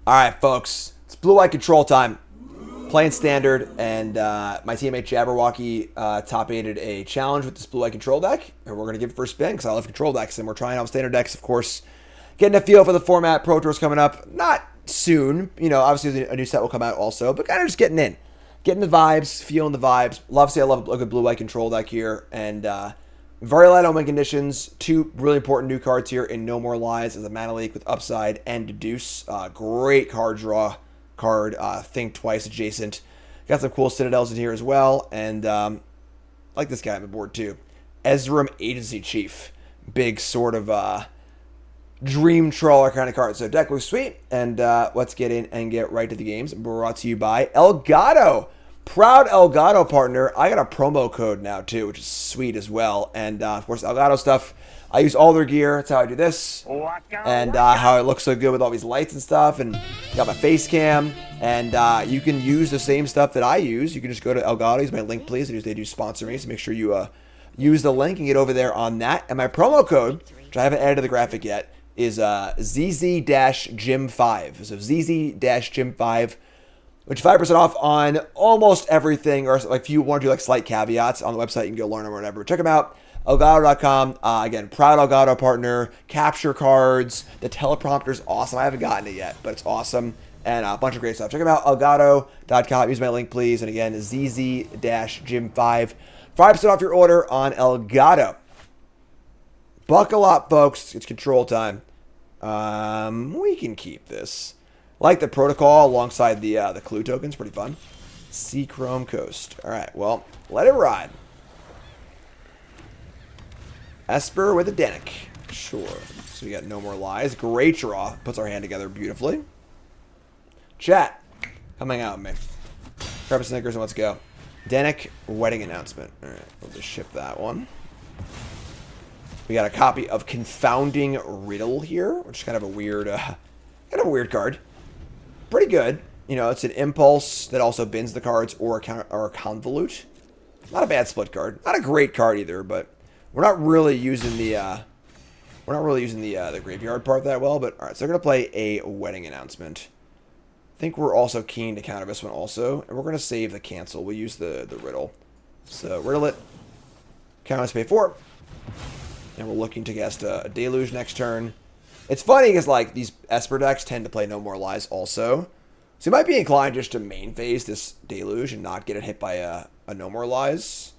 All right, folks, it's blue-white control time. Playing standard, and my teammate Jabberwocky top-aided a challenge with this blue-white control deck, and we're going to give it first spin because I love control decks, and we're trying out standard decks, of course. Getting a feel for the format. Pro Tour's coming up. Not soon. You know, obviously a new set will come out also, but kind of just getting in. Getting the vibes, feeling the vibes. Love to say I love a good blue-white control deck here, and very light on win conditions. Two really important new cards here in No More Lies as a mana leak with upside and deduce. Great card draw card. Think twice adjacent. Got some cool citadels in here as well. And I like this guy on the board too. Ezram Agency Chief. Big sort of dream trawler kind of card. So deck looks sweet. And let's get in and get right to the games. Brought to you by Elgato. Proud Elgato partner. I got a promo code now too, which is sweet as well. And of course, Elgato stuff. I use all their gear. That's how I do this. And how it looks so good with all these lights and stuff. And got my face cam. And you can use the same stuff that I use. You can just go to Elgato. Use my link, please. They do sponsor me. So make sure you use the link and get over there on that. And my promo code, which I haven't added to the graphic yet, is ZZ-Gym5. So ZZ-Gym5. Which is 5% off on almost everything, or like if you want to do like slight caveats on the website, you can go learn them or whatever. Check them out, Elgato.com. Again, proud Elgato partner. Capture cards. The teleprompter's awesome. I haven't gotten it yet, but it's awesome. And a bunch of great stuff. Check them out, Elgato.com. Use my link, please. And again, ZZ-Gym5. 5% off your order on Elgato. Buckle up, folks. It's control time. We can keep this. Like the protocol alongside the clue tokens. Pretty fun. Sea Chrome Coast. Alright, well, let it ride. Esper with a Denick. Sure. So we got No More Lies. Great draw. Puts our hand together beautifully. Chat. Come hang out with me. Grab a Snickers and let's go. Denick wedding announcement. Alright, we'll just ship that one. We got a copy of Confounding Riddle here, which is kind of a weird card. Pretty good. You know, it's an impulse that also bins the cards or a convolute. Not a bad split card. Not a great card either, but we're not really using the graveyard part that well. But all right, so they're gonna play a wedding announcement. I think we're also keen to counter this one also, and we're gonna save the cancel. We'll use the riddle. So riddle it. Counter us pay 4, and we're looking to cast a deluge next turn. It's funny because, like, these Esper decks tend to play No More Lies also. So you might be inclined just to main phase this Deluge and not get it hit by a No More Lies.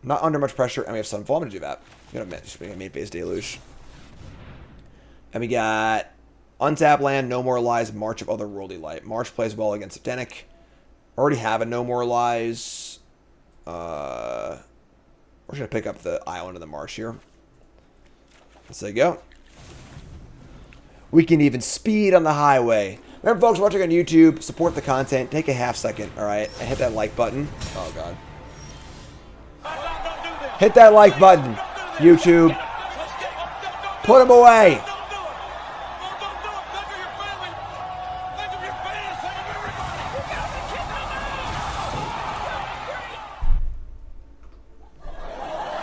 Not under much pressure. And we have Sunfall. I'm going to do that. I'm going to just make a main phase Deluge. And we got Untap Land, No More Lies, March of Otherworldly Light. March plays well against Denick. Already have a No More Lies. We're just going to pick up the Island of the March here. Let's say go. We can even speed on the highway. Remember, folks, watching on YouTube, support the content. Take a half second, all right? And hit that like button. Oh, God. Hit that like button, YouTube. Put them away.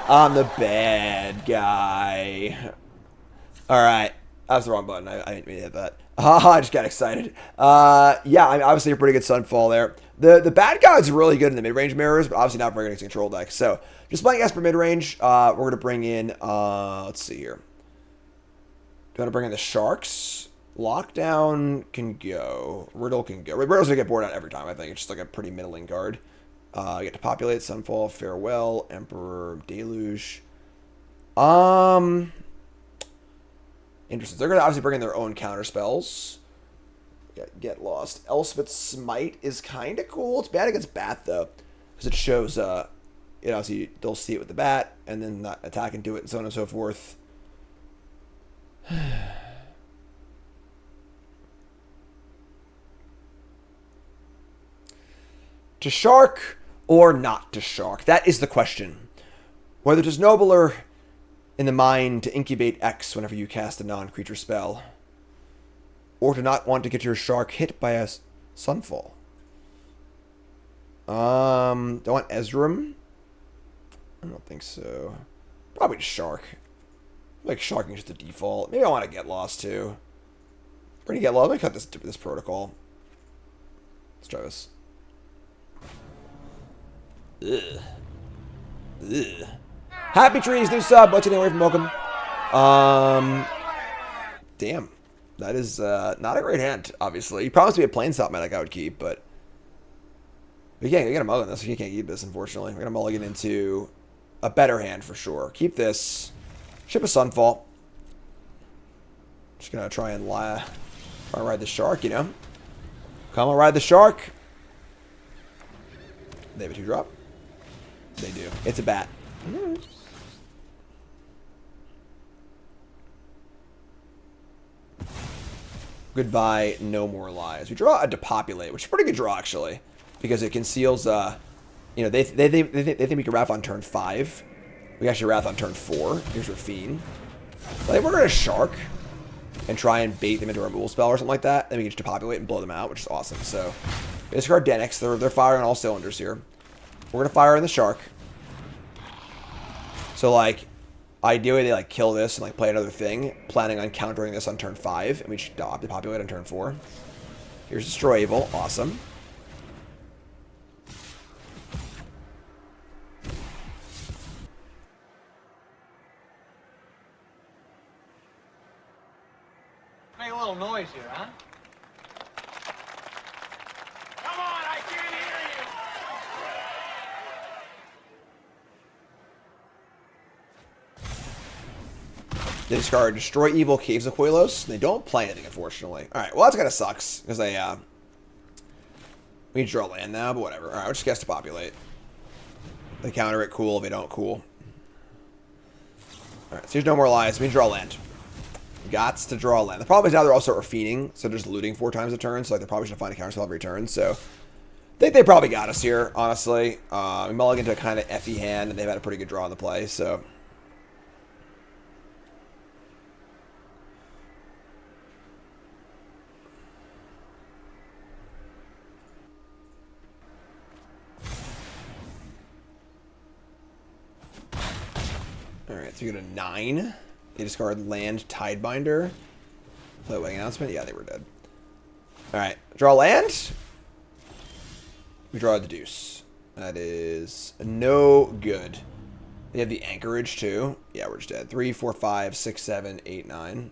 I'm the bad guy. All right. That was the wrong button. I didn't mean to hit that. I just got excited. Yeah, I mean, obviously a pretty good Sunfall there. The bad guy's really good in the mid-range mirrors, but obviously not very good against control decks. So, just playing Esper mid-range, we're going to bring in, let's see here. Do you want to bring in the Sharks? Lockdown can go. Riddle can go. Riddle's going to get bored out every time, I think. It's just like a pretty middling card. Get to populate, Sunfall, Farewell, Emperor, Deluge. Interesting. They're going to obviously bring in their own counter spells. Get Lost. Elspeth's Smite is kind of cool. It's bad against Bat, though. Because it shows, obviously they'll see it with the Bat, and then not attack and do it, and so on and so forth. To Shark or not to Shark? That is the question. Whether it is nobler in the mind to incubate X whenever you cast a non-creature spell, or to not want to get your Shark hit by a Sunfall. Do I want Ezram? I don't think so. Probably just Shark. Like Sharking is just the default. Maybe I want to Get Lost too. We're gonna get low. Let me cut this protocol. Let's try this. Ugh. Ugh. Happy Trees, new sub. What's your name? Away from welcome. Damn. That is not a great hand, obviously. You promised me a Planeswalker medic I would keep, but we can't get a mulligan this. You can't keep this, unfortunately. We're gonna mulligan into a better hand for sure. Keep this. Ship a Sunfall. Just gonna try and ride the shark, you know. Come on, ride the shark. They have a 2-drop. They do. It's a bat. Goodbye, no more lies. We draw a Depopulate, which is a pretty good draw actually, because it conceals. You know, they think we can Wrath on turn 5. We actually Wrath on turn 4. Here's Rafine. I think we're gonna Shark and try and bait them into a removal spell or something like that. Then we can just Depopulate and blow them out, which is awesome. So, discard Denix. They're firing on all cylinders here. We're gonna fire in the Shark. So like, ideally they like kill this and like play another thing, planning on countering this on turn 5, and we just Depopulate on turn 4. Here's Destroy Evil. Awesome. Make a little noise here, huh? Come on, I can't hear you! They discard Destroy Evil, Caves of Quelos. They don't play anything, unfortunately. Alright, well, that's kind of sucks, because we need to draw land now, but whatever. Alright, we'll just guess Depopulate. They counter it, cool. If they don't, cool. Alright, so here's no more lies. We need to draw land. Gots to draw land. The problem is now they're also feeding, so they're just looting 4 times a turn, so like they probably should find a counterspell every turn, so I think they probably got us here, honestly. We mulligan to a kind of effy hand, and they've had a pretty good draw on the play, so. Alright, so we get a 9. They discard land Tidebinder. Play Wedding Announcement. Yeah, they were dead. Alright, draw land. We draw the Deuce. That is no good. They have the Anchorage too. Yeah, we're just dead. 3, 4, 5, 6, 7, 8, 9.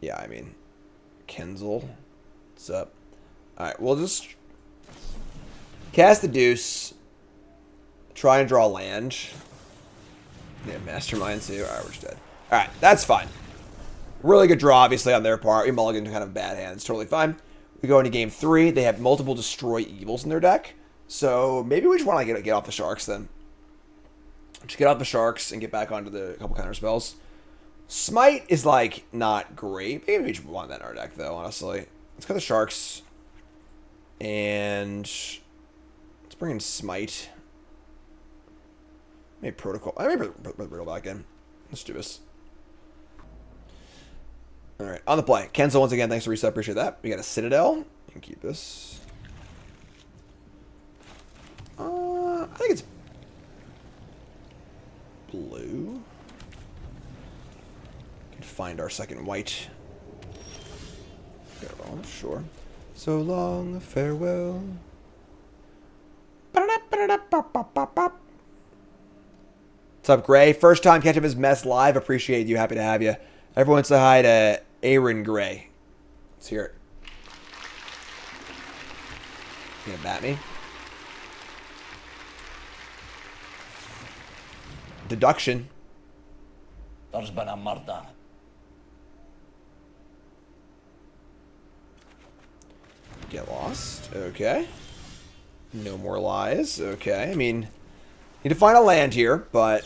Yeah, I mean, Kenzel. What's up? Alright, we'll just cast the Deuce. Try and draw land. Yeah, Mastermind too. Alright, we're just dead. Alright, that's fine. Really good draw, obviously, on their part. We mulligan to kind of bad hands. Totally fine. We go into game 3. They have multiple Destroy Evils in their deck. So maybe we just want to get off the Sharks then. Just get off the Sharks and get back onto the couple counter spells. Smite is, like, not great. Maybe we just want that in our deck, though, honestly. Let's go the Sharks. And let's bring in Smite. Maybe Protocol. I may put Riddle back in. Let's do this. Alright, on the play. Kenzel, once again, thanks for reset. Appreciate that. We got a Citadel. You can keep this. I think it's blue. Can find our second white. Farewell, sure. So long, farewell. What's up, Gray? First time catching his mess live. Appreciate you. Happy to have you. Everyone say hi to Aaron Gray. Let's hear it. You gonna bat me? Deduction. There's been a murder. Get lost. Okay. No more lies. Okay. I mean, need to find a land here, but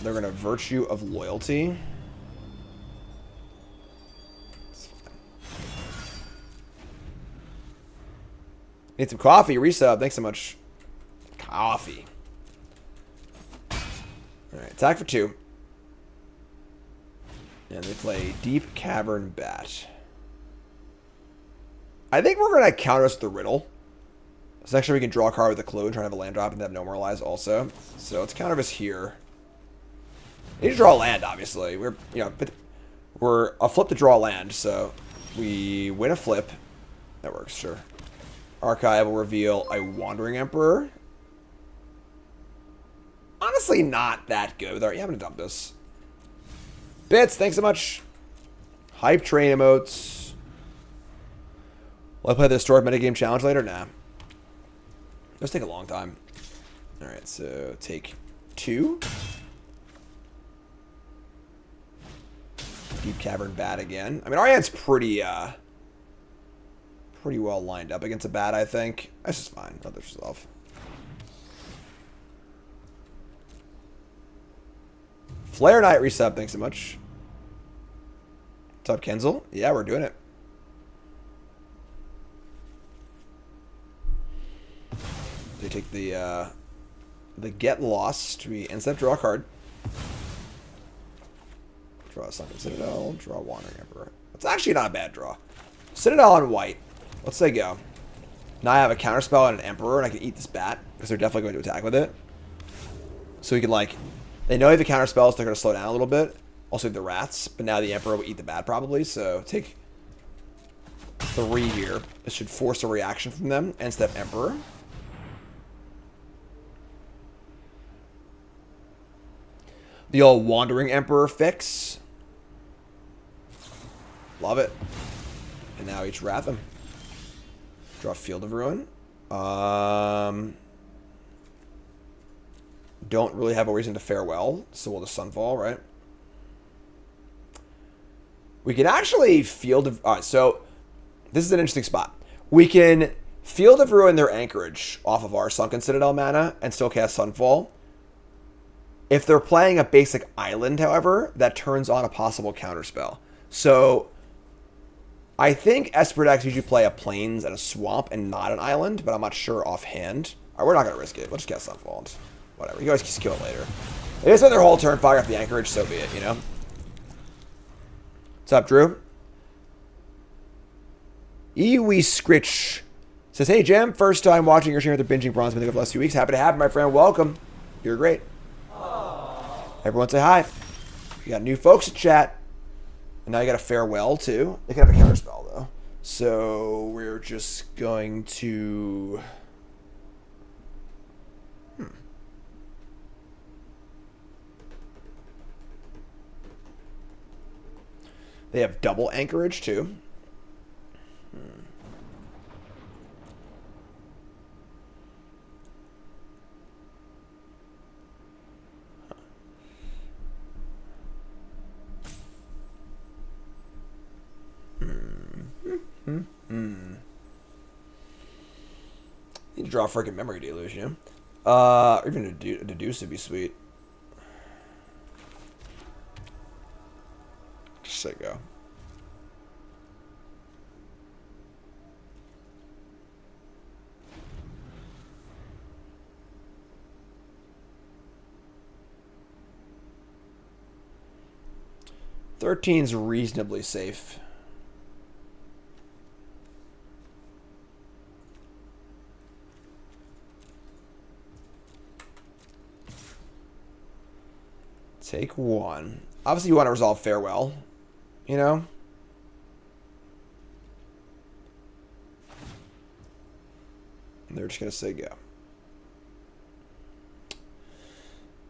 they're going to Virtue of Loyalty. Need some coffee. Resub. Thanks so much. Coffee. Alright, attack for 2. And they play Deep Cavern Bat. I think we're going to counter us with the Riddle. So actually we can draw a card with a clue and try to have a land drop and have no more lies also. So let's counter us here. We need to draw a land, obviously. We're, you know, but We're a flip to draw land, so we win a flip. That works, sure. Archive will reveal a Wandering Emperor. Honestly, not that good. Yeah, I'm going to dump this. Bits, thanks so much. Hype train emotes. Will I play the historic metagame challenge later? Nah. Those take a long time. Alright, so take 2. Deep Cavern Bat again. I mean, our hand's pretty well lined up against a bat, I think. That's just fine. Let this resolve. Flare Knight resub, thanks so much. What's up, Kenzel? Yeah, we're doing it. They take the Get Lost. We instead draw a card. Draw a Sunken Citadel. Draw Wandering Emperor. It's actually not a bad draw. Citadel on white. Let's say go. Now I have a counterspell and an Emperor, and I can eat this bat because they're definitely going to attack with it. So we can like, they know if the counterspells, they're going to slow down a little bit. Also the rats, but now the Emperor will eat the bat probably. So take 3 here. This should force a reaction from them. End step Emperor. The old Wandering Emperor fix. Love it. And now each wrath him. Draw Field of Ruin. Don't really have a reason to farewell, so we'll just Sunfall, right? We can actually Field of... Alright, so this is an interesting spot. We can Field of Ruin their Anchorage off of our Sunken Citadel mana and still cast Sunfall. If they're playing a basic island, however, that turns on a possible counterspell. So I think Esper decks usually play a plains and a swamp and not an island, but I'm not sure offhand. All right, we're not going to risk it. We'll just cast Sunfall. Whatever. You guys can kill it later. If they spend their whole turn fire up the Anchorage, so be it, you know? What's up, Drew? Iwi Scritch says, hey, Jem, first time watching your stream after binging Bronze Mythic of the last few weeks. Happy to have you, my friend. Welcome. You're great. Everyone say hi. We got new folks to chat. And now you got a farewell, too. They can have a counterspell, though. So we're just going to... They have double Anchorage, too. Need to draw a freaking Memory Deluge, you know? Or even a Deduce would be sweet. Just say go. Thirteen's reasonably safe. Take 1. Obviously, you want to resolve farewell, you know? And they're just going to say go.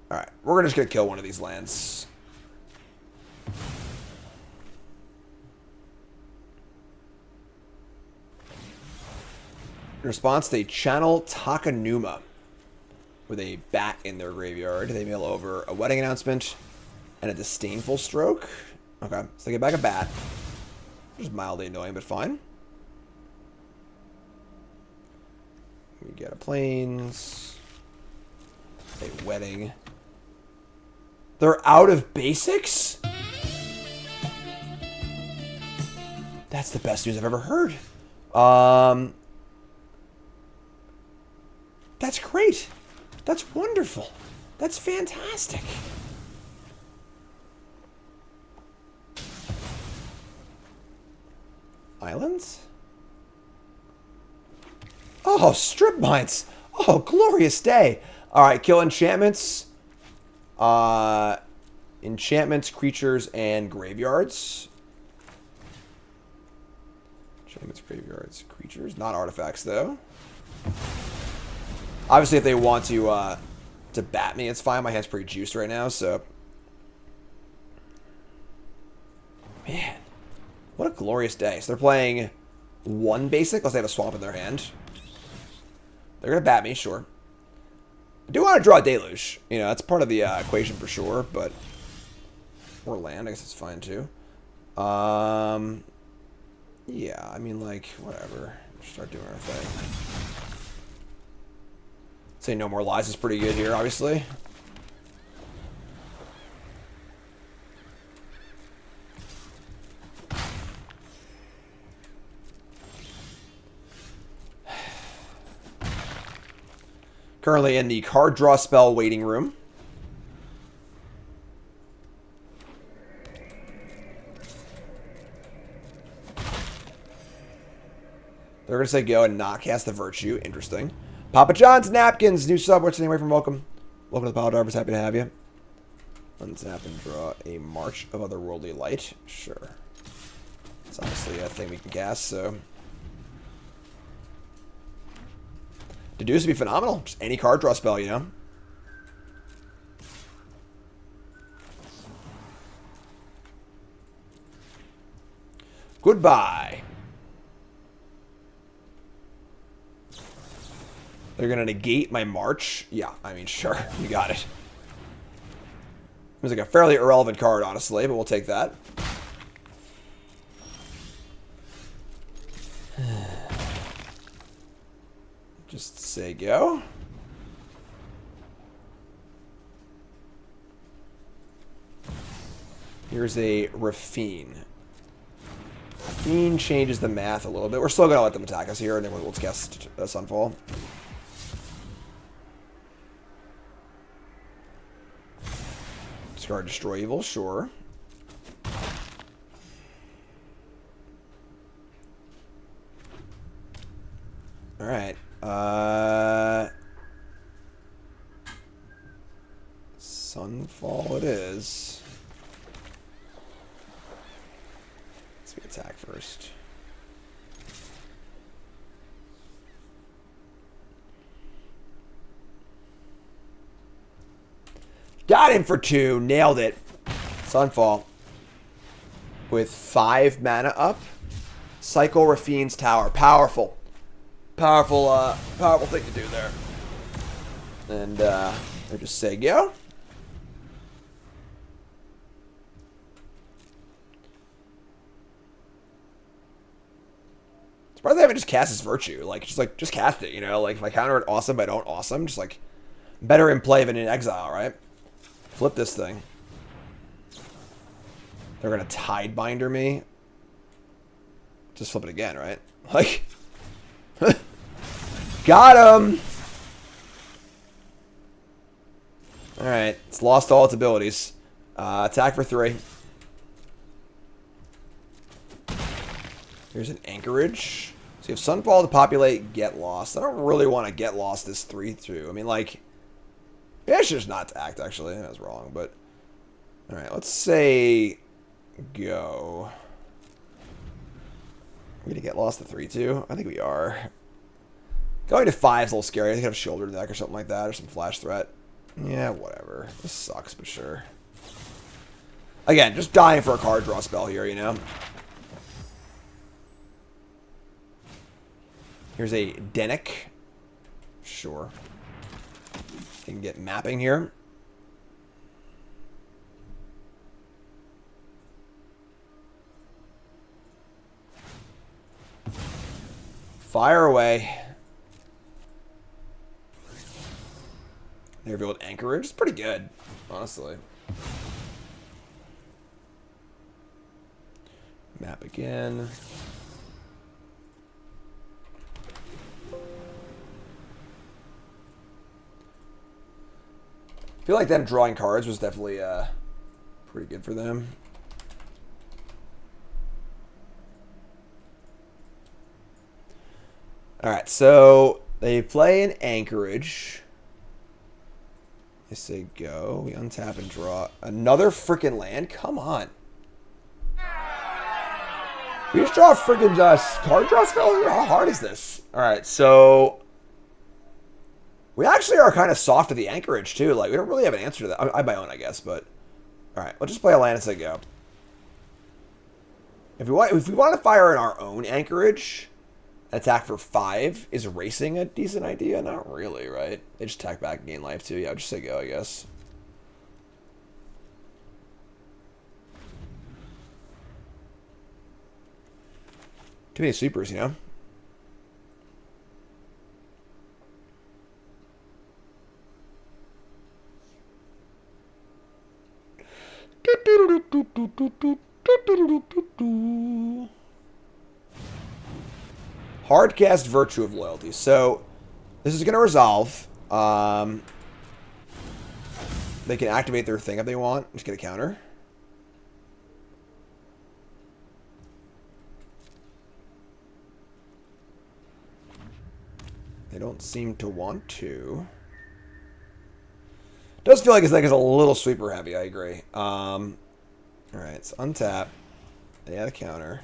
Alright, we're just going to kill one of these lands. In response, they channel Takanuma. With a bat in their graveyard. They mail over a wedding announcement and a disdainful stroke. Okay, so they get back a bat. Which is mildly annoying, but fine. We get a plains. A wedding. They're out of basics? That's the best news I've ever heard. That's great. That's wonderful. That's fantastic. Islands? Oh, strip mines. Oh, glorious day. All right, kill enchantments. enchantments, creatures, and graveyards. Enchantments, graveyards, creatures. Not artifacts, though. Obviously, if they want to bat me, it's fine. My hand's pretty juiced right now, so... Man. What a glorious day. So they're playing 1 basic, unless they have a swamp in their hand. They're going to bat me, sure. I do want to draw a Deluge. You know, that's part of the equation for sure, but... Or land, I guess it's fine, too. Yeah, I mean, like, whatever. Start doing our thing. Say No More Lies is pretty good here, obviously. Currently in the card draw spell waiting room. They're going to say go and not cast the Virtue. Interesting. Papa John's Napkins. New sub. What's anyway from welcome. Welcome to the Pile Drivers. Happy to have you. Untap and draw a March of Otherworldly Light. Sure. It's obviously a thing we can cast, so... Deduce would be phenomenal. Just any card draw spell, you know? Goodbye. They're going to negate my March? Yeah, I mean, sure. You got it. It was like a fairly irrelevant card, honestly, but we'll take that. Just say go. Here's a Rafine. Rafine changes the math a little bit. We're still going to let them attack us here, and then we'll cast Sunfall. Discard Destroy Evil, sure. Alright. Sunfall it is. Let's be attack first. Got him for 2. Nailed it. Sunfall. With 5 mana up. Cycle Rafine's Tower. Powerful. Powerful thing to do there. And, I just say go. Surprised they haven't just cast his Virtue. Just cast it, you know? Like, if I counter it, awesome. If I don't, awesome. Just, like, better in play than in exile, right? Flip this thing. They're gonna Tidebinder me. Just flip it again, right? Like... Got him! Alright, it's lost all its abilities. Attack for 3. Here's an Anchorage. So you have Sunfall to populate, Get Lost. I don't really want to Get Lost this 3-2. I mean, like... Maybe I should just not attack, actually. I was wrong, but... Alright, let's say... Go. Are we gonna Get Lost to 3-2? I think we are. Going to 5 is a little scary. I think I have Shoulder deck or something like that, or some Flash Threat. Yeah, whatever. This sucks, but sure. Again, just dying for a card draw spell here, you know? Here's a Denick. Sure. Can get mapping here. Fire away. They revealed Anchorage. It's pretty good, honestly. Map again. I feel like them drawing cards was definitely pretty good for them. Alright, so they play an Anchorage. They say go. We untap and draw. Another freaking land? Come on. We just draw a freaking card draw spell here? How hard is this? Alright, so... We actually are kind of soft to the anchorage, too. Like, we don't really have an answer to that. I my own, I guess, but... Alright, we'll just play a land and say go. If we want to fire in our own anchorage, attack for 5, is racing a decent idea? Not really, right? They just attack back and gain life, too. Yeah, I'll just say go, I guess. Too many sweepers, you know? Hardcast Virtue of Loyalty. So, this is going to resolve. They can activate their thing if they want. Just get a counter. They don't seem to want to. Does feel like his deck is a little sweeper heavy, I agree. Alright, so untap. They had a counter.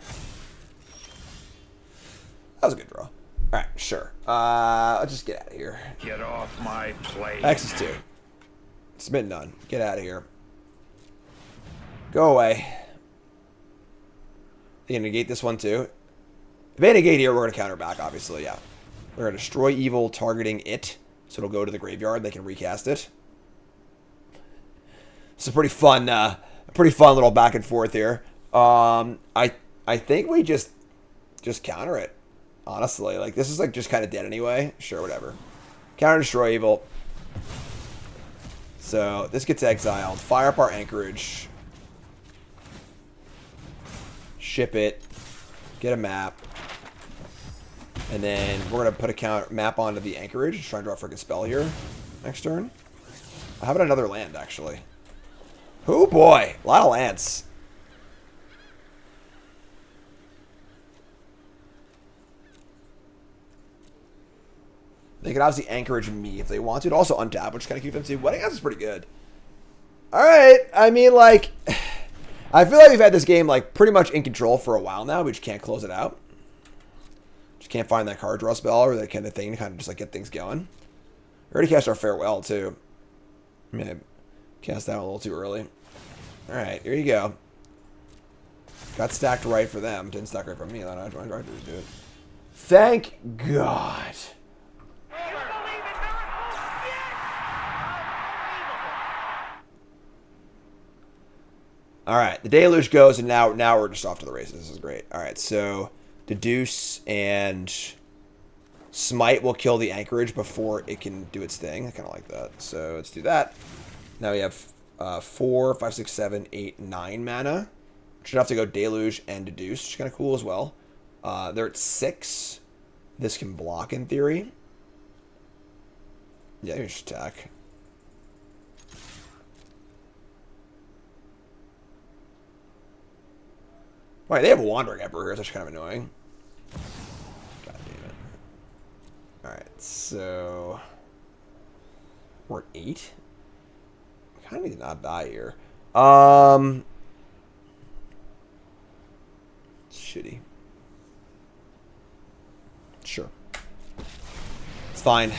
That was a good draw. Alright, sure. Let's just get out of here. Get off my plate. X is 2. Submit none. Get out of here. Go away. They can negate this one too. If they negate here, we're going to counter back, obviously, yeah. We're going to destroy evil targeting it. So it'll go to the graveyard. They can recast it. It's a pretty fun little back and forth here. I think we just counter it. Honestly, like this is like just kind of dead anyway. Sure, whatever. Counter destroy evil. So this gets exiled. Fire up our anchorage. Ship it. Get a map. And then we're gonna put a counter map onto the anchorage. Just try and draw a freaking spell here. Next turn. I have another land actually. Oh boy, a lot of lands. They could obviously anchorage me if they want to. Also untap, which kind of keeps them to Wedding House is pretty good. Alright, I mean, like, I feel like we've had this game, like, pretty much in control for a while now. We just can't close it out. Just can't find that card draw spell or that kind of thing to kind of just, like, get things going. We already cast our Farewell, too. I mean, I cast that one a little too early. Alright, here you go. Got stacked right for them. Didn't stack right for me. I don't know. I do it. Thank God. Alright, the deluge goes, and now we're just off to the races. This is great. Alright, so Deduce and Smite will kill the anchorage before it can do its thing. I kind of like that. So let's do that. Now we have 4, 5, 6, 7, 8, 9 mana. Should have to go Deluge and Deduce, which is kind of cool as well. They're at 6. This can block in theory. Yeah, you should attack. Wait, they have a Wandering Emperor here. That's kind of annoying. God damn it. Alright, so... We're at 8? I kind of need to not die here. It's shitty. Sure. It's fine.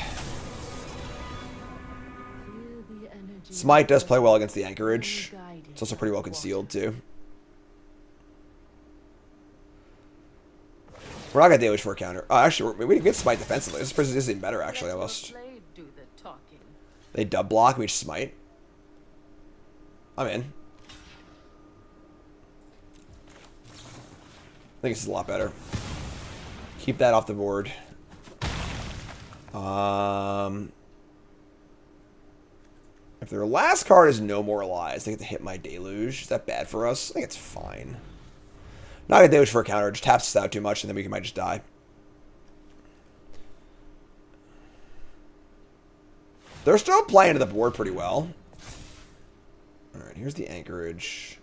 Smite does play well against the anchorage. It's also pretty well concealed, too. We're not going to deluge for a counter. Oh, actually, we get Smite defensively. This is even better, actually, almost. They dub block, we just Smite. I'm in. I think this is a lot better. Keep that off the board. If their last card is No More Lies, they get to hit my Deluge. Is that bad for us? I think it's fine. Not gonna Deluge for a counter. Just taps us out too much, and then we might just die. They're still playing to the board pretty well. Alright, here's the anchorage.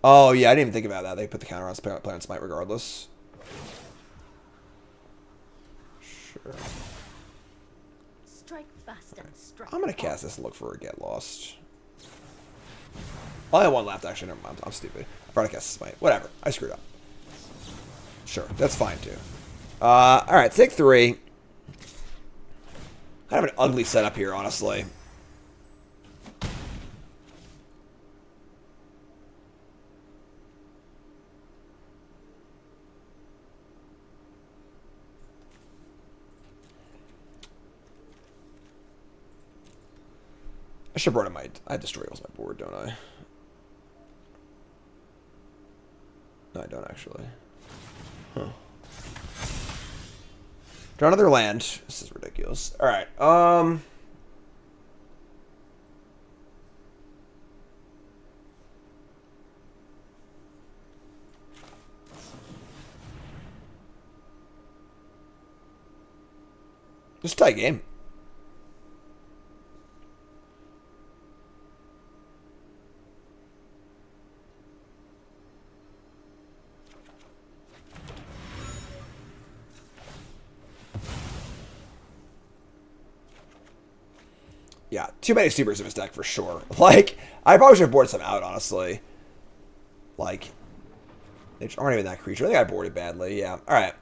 Oh, yeah, I didn't even think about that. They put the counter on, play on Smite regardless. Sure. Strike fast and strike. I'm gonna cast this and look for a get lost. I only have one left, actually. Never mind. I'm stupid. I probably cast Smite. Whatever. I screwed up. Sure. That's fine, too. Alright. Take 3. Kind of an ugly setup here, honestly. I should have brought in my... I destroy my board, don't I? No, I don't, actually. Huh. Draw another land. This is ridiculous. Alright, just tie game. Yeah, too many supers in his deck for sure. Like, I probably should have boarded some out, honestly. Like, they aren't even that creature. I think I boarded badly. Yeah. All right.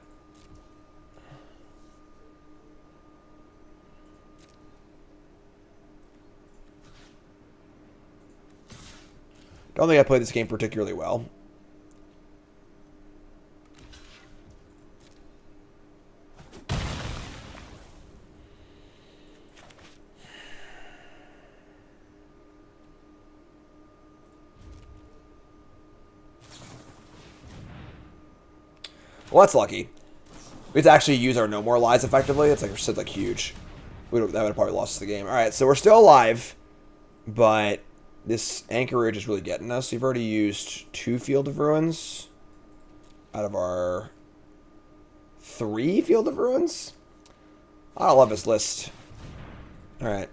Don't think I played this game particularly well. Well, that's lucky. We have to actually use our no more lies effectively. It's like huge. That would have probably lost us the game. All right, so we're still alive, but this anchorage is really getting us. We've already used 2 Field of Ruins out of our 3 Field of Ruins. I love this list. All right,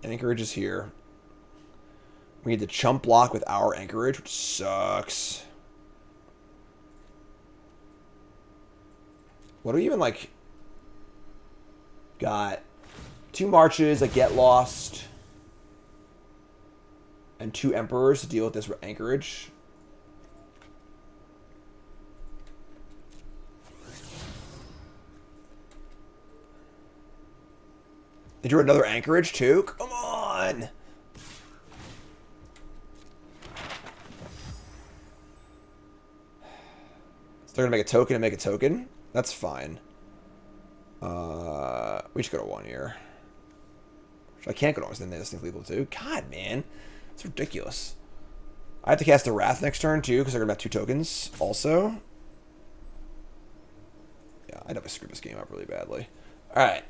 anchorage is here. We need to chump block with our anchorage, which sucks. What do we even, like, got? 2 marches, a get lost, and 2 emperors to deal with this anchorage. They drew another anchorage, too? Come on! So they're going to make a token and make a token? That's fine. We should go to 1 here. I can't go to 1 then they just think lethal too. God, man. It's ridiculous. I have to cast the Wrath next turn too, because they're going to have 2 tokens also. Yeah, I definitely screwed this game up really badly. Alright.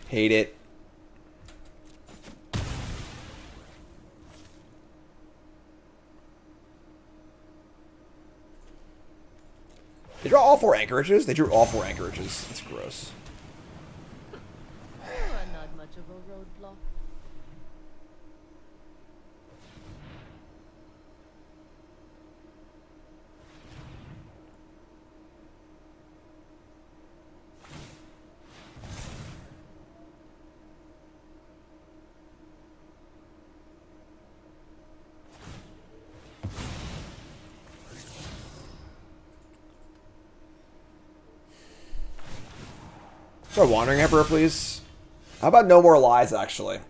Hate it. They draw all 4 anchorages? They drew all 4 anchorages. That's gross. You are not much of a roadblock. Try Wandering Emperor, please. How about no more lies, actually?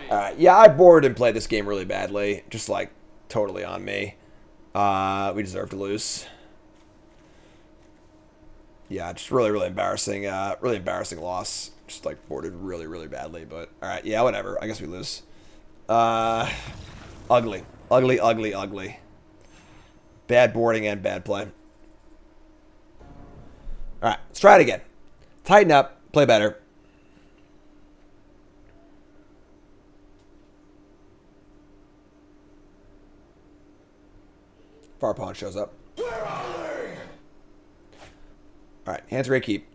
Alright, yeah, I bored and played this game really badly. Just, like, totally on me. We deserve to lose. Yeah, just really embarrassing, really embarrassing loss. Just, like, boarded really, really badly, but... Alright, yeah, whatever. I guess we lose. Ugly. Ugly, ugly, ugly. Bad boarding and bad play. Alright, let's try it again. Tighten up, play better. Far Pawn shows up. Alright, hands ready, keep.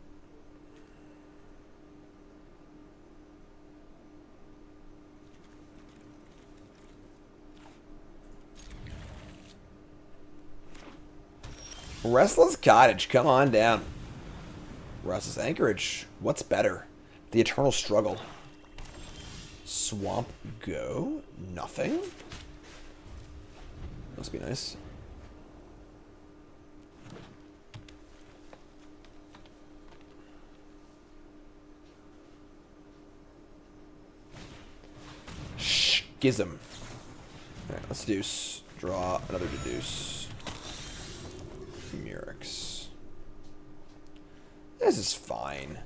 Restless Cottage, come on down. Restless Anchorage, what's better? The Eternal Struggle. Swamp Go, nothing. Must be nice. Schism. Alright, let's deuce. Draw another deduce. Murex. This is fine.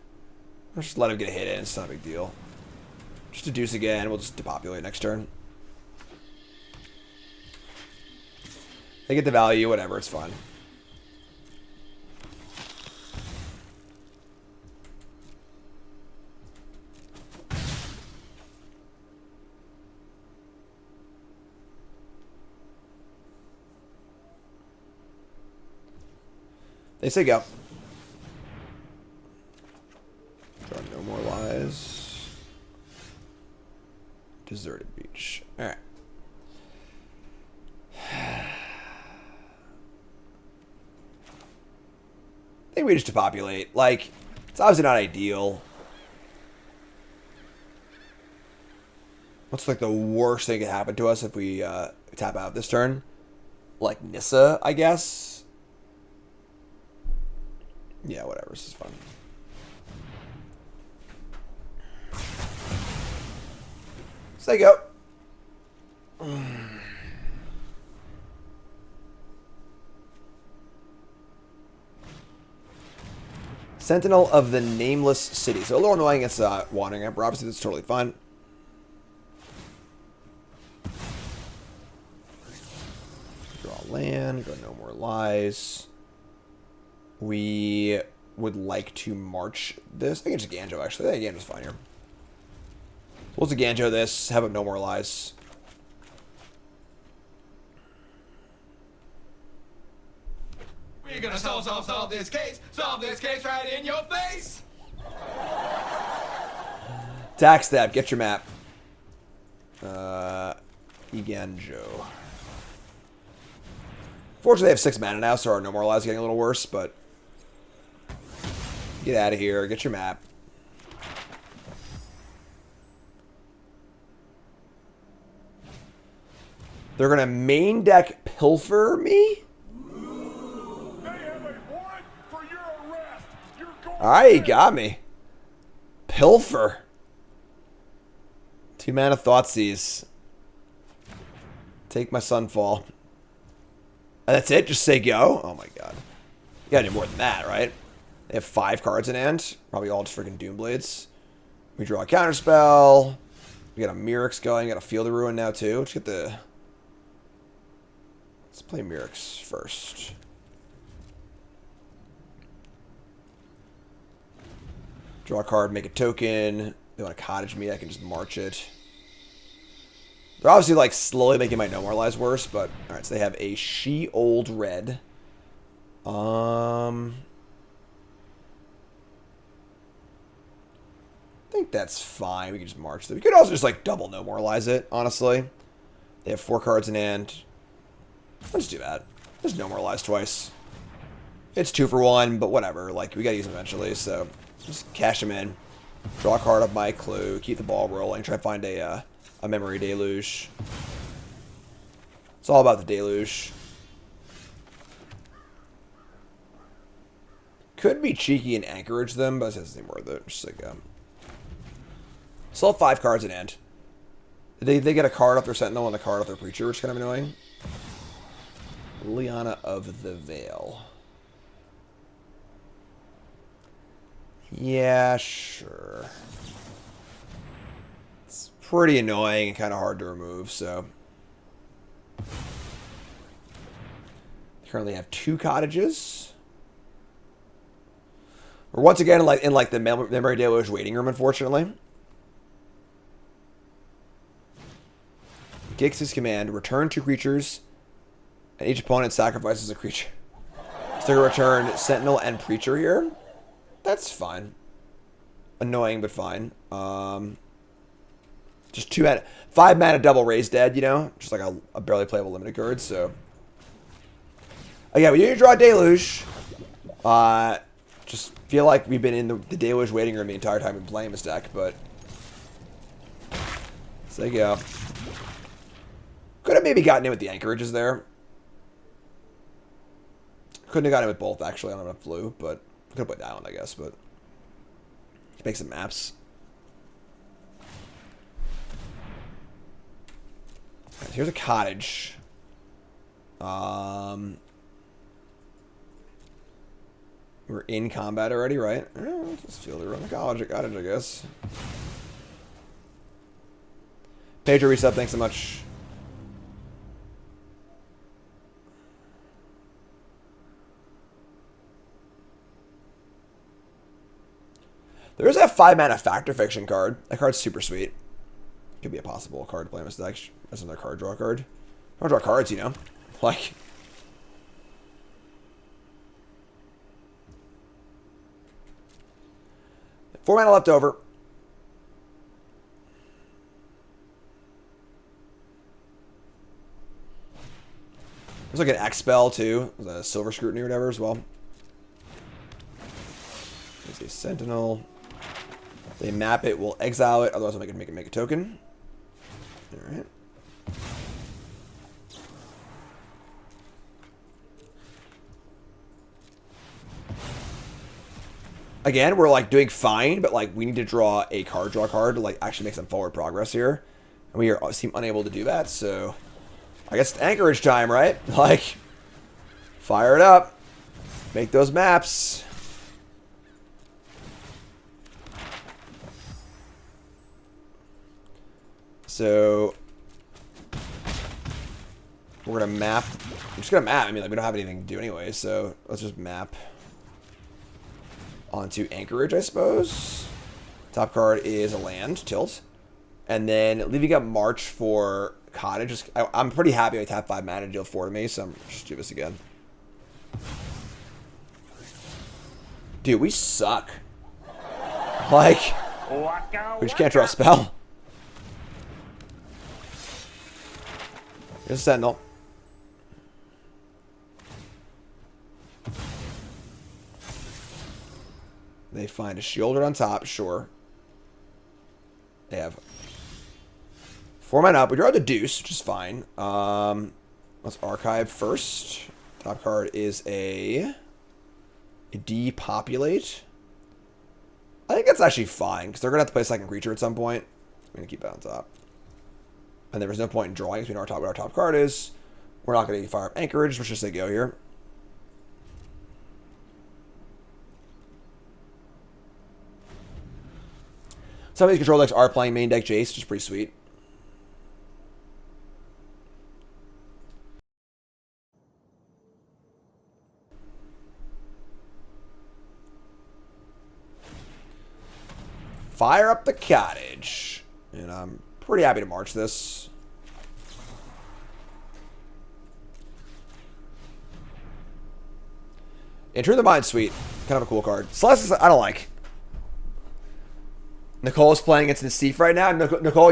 Let's just let him get a hit in. It's not a big deal. Just deduce again. We'll just depopulate next turn. They get the value, whatever. It's fine. They say go. Draw no more lies. Deserted beach. Alright. I think we just depopulate. Like, it's obviously not ideal. What's like the worst thing that could happen to us if we tap out this turn? Like Nissa, I guess. Yeah, whatever. This is fun. So there you go. Sentinel of the Nameless City. So a little annoying against Wandering Emperor. Obviously, that's totally fine. Draw land. Draw no more lies. We would like to march this. I think it's a Ganjo, actually. I think Ganjo's fine here. We'll just Ganjo this. Have it no more lies. We're gonna solve this case. Solve this case right in your face. Tax stab. Get your map. Ganjo. Fortunately, they have 6 mana now, so our no more lies getting a little worse, but get out of here. Get your map. They're going to main deck Pilfer me? Alright, you got me. Pilfer. 2 mana Thoughtseize. Take my Sunfall. And that's it? Just say go? Oh my god. You gotta do more than that, right? They have 5 cards in hand. Probably all just freaking Doomblades. We draw a counterspell. We got a Murex going. Got a Field of Ruin now too. Let's get the... Let's play Murex first. Draw a card, make a token. They want to cottage me, I can just march it. They're obviously like slowly making my no more lies worse, but alright, so they have a She-Old Red. I think that's fine. We can just march them. We could also just like double no more lies it, honestly. They have 4 cards in hand. Let's do that. There's no more lies twice. It's 2 for 1, but whatever. Like, we gotta use them eventually, so just cash them in. Draw a card of my clue. Keep the ball rolling. Try to find a memory deluge. It's all about the deluge. Could be cheeky and anchorage them, but it doesn't seem worth it. Just like, still have 5 cards in hand. They get a card off their Sentinel and a card off their Preacher, which is kind of annoying. Liana of the Veil. Yeah, sure. It's pretty annoying and kind of hard to remove, so. Currently have 2 cottages. We're once again in like the memory deluge waiting room, unfortunately. Gix's command, return 2 creatures, and each opponent sacrifices a creature. So they're going to return Sentinel and Preacher here. That's fine. Annoying, but fine. Just 2 mana, 5 mana double raise dead, you know? Just like a barely playable limited card, so. Oh yeah, we need to draw a Deluge. Just feel like we've been in the Deluge waiting room the entire time we've been playing this deck, but there you go. Could have maybe gotten in with the anchorages there. Couldn't have gotten in with both, actually. I don't know if blue, but could have put that one, I guess. But make some maps. Right, here's a cottage. We're in combat already, right? Let's fielder run the cottage, I guess. Pedro resub, thanks so much. There's that 5-mana Factor Fiction card. That card's super sweet. Could be a possible card to play in this deck as another card draw card. Card draw cards, you know? Like... Four mana left over. There's like an X spell too, the Silver Scrutiny or whatever as well. There's a Sentinel. They map it, we'll exile it, otherwise I'll make a token. Alright. Again, we're like doing fine, but like we need to draw a card to like actually make some forward progress here. And we seem unable to do that, so I guess it's anchorage time, right? Like, fire it up. Make those maps. So we're gonna map. I'm just gonna map. I mean, like, we don't have anything to do anyway, so let's just map onto anchorage, I suppose. Top card is a land, tilt. And then leaving up March for cottage. I'm pretty happy I tap 5 mana to deal 4 to me, so I'm just do this again. Dude, we suck. Like, we just can't draw a spell. Here's a Sentinel. They find a Shielder on top, sure. They have 4 mana up. We draw the Deuce, which is fine. Let's archive first. Top card is a Depopulate. I think that's actually fine, because they're going to have to play a second creature at some point. I'm going to keep that on top. And there was no point in drawing because we know what our top card is. We're not going to fire up anchorage. Let's just say go here. Some of these control decks are playing main deck Jace, which is pretty sweet. Fire up the cottage. And I'm pretty happy to march this. Enter the Mind Suite. Kind of a cool card. Celeste, I don't like. Nicole is playing against Nassif right now. Nicole,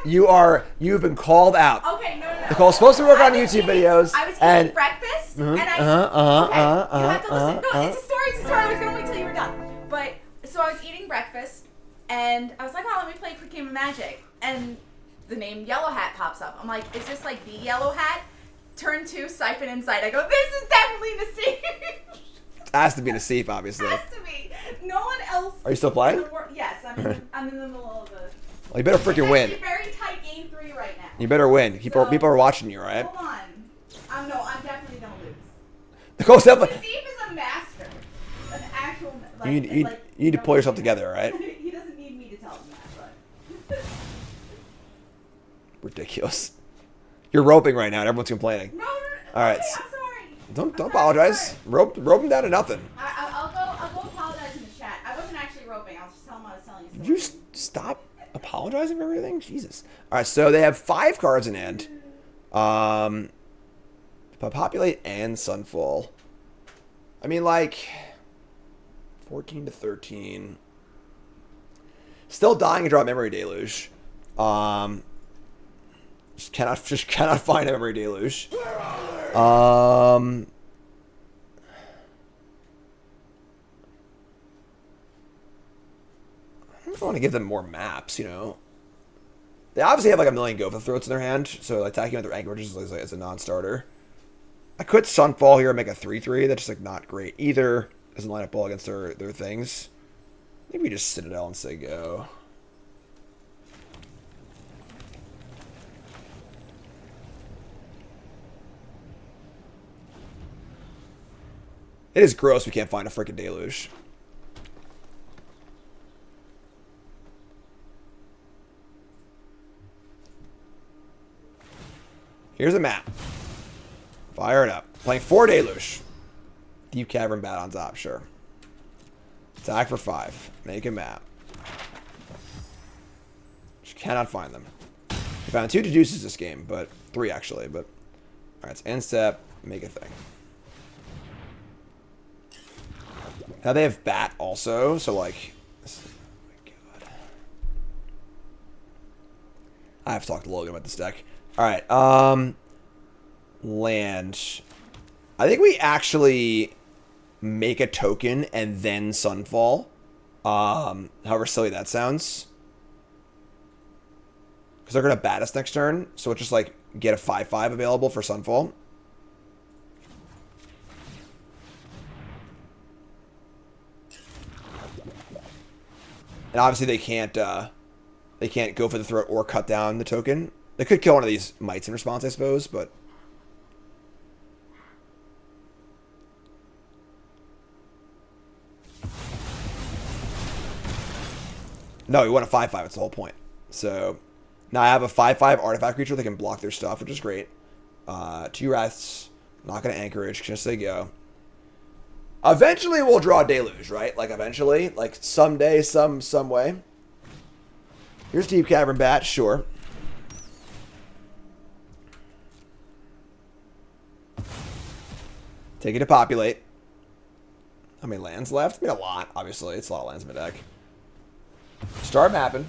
you've been called out. Okay, no. Nicole's supposed to work on YouTube videos. I was eating breakfast, and you have to listen. No, it's a story. I was gonna wait till you were done. But so I was eating breakfast, and I was like, "Oh, let me play a quick game of Magic." And the name Yellow Hat pops up. I'm like, "Is this like the Yellow Hat?" Turn 2, Siphon Insight. I go, "This is definitely Nassif." Has to be Nassif, obviously. Has to be. No one else. Are you still playing? Yes, I'm in the middle of the. Well, you better freaking win. It's very tight game 3 right now. You better win. People are watching you, right? Hold on. I'm definitely gonna lose. Nicole's definitely. Nassif is a master. An actual. You need to pull yourself together, right? He doesn't need me to tell him that, but. Ridiculous. You're roping right now, and everyone's complaining. No. All right. Okay, I'm sorry. Don't apologize. Rope him down to nothing. I'll go apologize in the chat. I wasn't actually roping. I was just telling him I was telling you. Did you stop apologizing for everything? Jesus. All right, so they have 5 cards in hand. Populate and Sunfall. I mean, like 14 to 13. Still dying to draw Memory Deluge. Just cannot find a Memory Deluge. I want to give them more maps, you know. They obviously have like a million Go for the Throats in their hand, so like, attacking with their Anchorages is a non-starter. I could Sunfall here and make a 3/3. That's just like not great either. Doesn't line up well against their things. Maybe we just Citadel and say go. It is gross we can't find a freaking Deluge. Here's a map. Fire it up. Playing 4 Deluge. Deep Cavern Bat on top, sure. Attack for 5. Make a map. Just cannot find them. We found 2 Deduces this game, but 3 actually, but alright, it's end step, make a thing. Now they have Bat also, so like oh my god. I have talked to Logan about this deck. Alright, land. I think we actually make a token and then Sunfall. However silly that sounds. Because they're going to bat us next turn. So it's just like get a 5/5 available for Sunfall. And obviously they can't go for the throat or cut down the token. They could kill one of these mites in response, I suppose, but no, we want a 5/5. It's the whole point. So now I have a 5/5 artifact creature that can block their stuff, which is great. 2 Wraths. Not going to Anchorage. Just say go. Eventually we'll draw Deluge, right? Like eventually. Like someday, some way. Here's Deep Cavern Bat. Sure. Take it to populate. How many lands left? I mean, a lot, obviously. It's a lot of lands in my deck. Start mapping.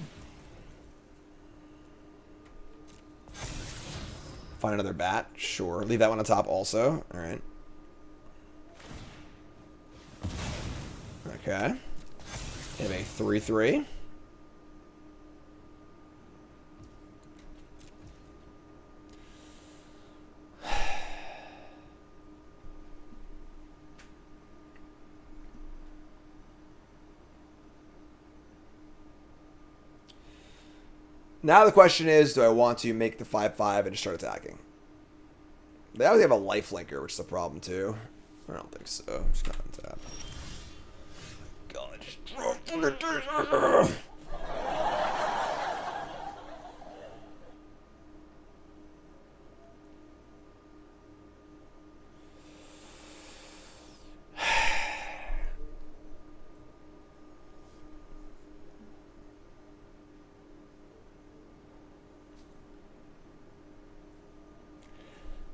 Find another bat. Sure. Leave that one on top also. Alright. Okay. Have a 3/3. Now the question is, do I want to make the 5/5 and just start attacking? They always have a lifelinker, which is a problem too. I don't think so. I'm just gonna untap. God, just draw from the dirt.